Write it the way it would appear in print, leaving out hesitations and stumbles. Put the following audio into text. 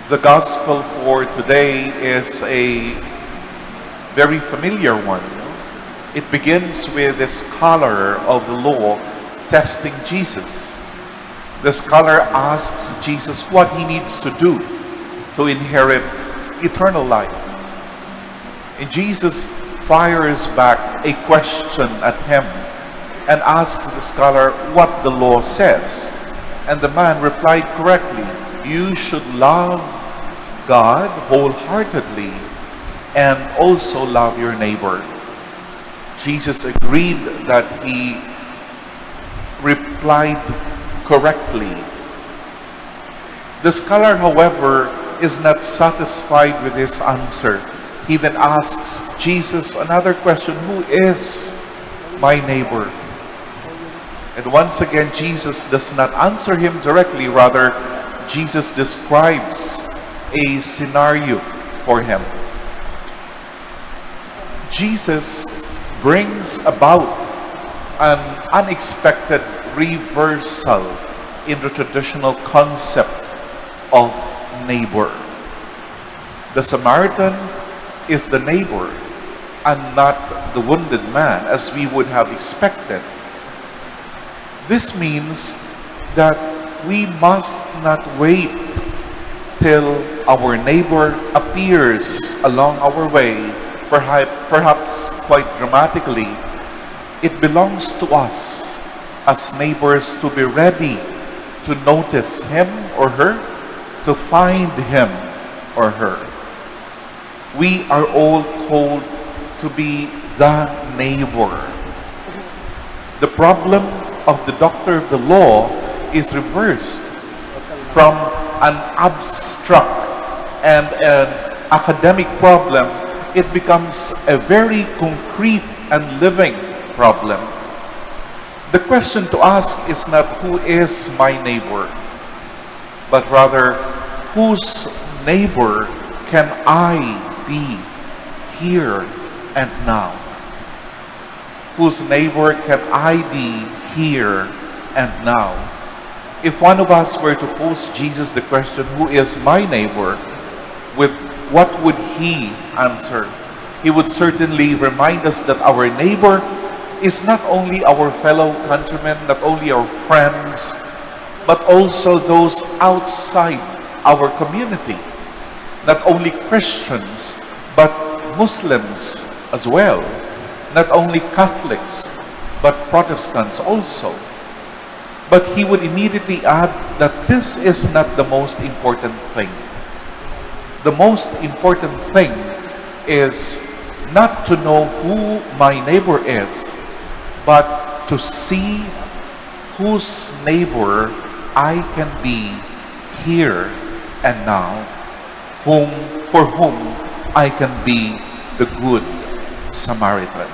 The gospel for today is a very familiar one. It begins with the scholar of the law testing Jesus. The scholar asks Jesus what he needs to do to inherit eternal life. And Jesus fires back a question at him and asks the scholar what the law says. And the man replied correctly, "You should love God wholeheartedly and also love your neighbor." Jesus agreed that he replied correctly. The scholar, however, is not satisfied with his answer. He then asks Jesus another question: "Who is my neighbor?" And once again, Jesus does not answer him directly. Rather, Jesus describes a scenario for him. Jesus brings about an unexpected reversal in the traditional concept of neighbor. The Samaritan is the neighbor and not the wounded man, as we would have expected. This means that we must not wait till our neighbor appears along our way, perhaps quite dramatically. It belongs to us as neighbors to be ready to notice him or her, to find him or her. We are all called to be the neighbor. The problem of the doctor of the law is reversed. From an abstract and an academic problem, it becomes a very concrete and living problem. The question to ask is not who is my neighbor, but rather whose neighbor can I be here and now? Whose neighbor can I be here and now? If one of us were to pose Jesus the question, "Who is my neighbor?" with what would he answer? He would certainly remind us that our neighbor is not only our fellow countrymen, not only our friends, but also those outside our community. Not only Christians, but Muslims as well. Not only Catholics, but Protestants also. But he would immediately add that this is not the most important thing. The most important thing is not to know who my neighbor is, but to see whose neighbor I can be here and now, for whom I can be the good Samaritan.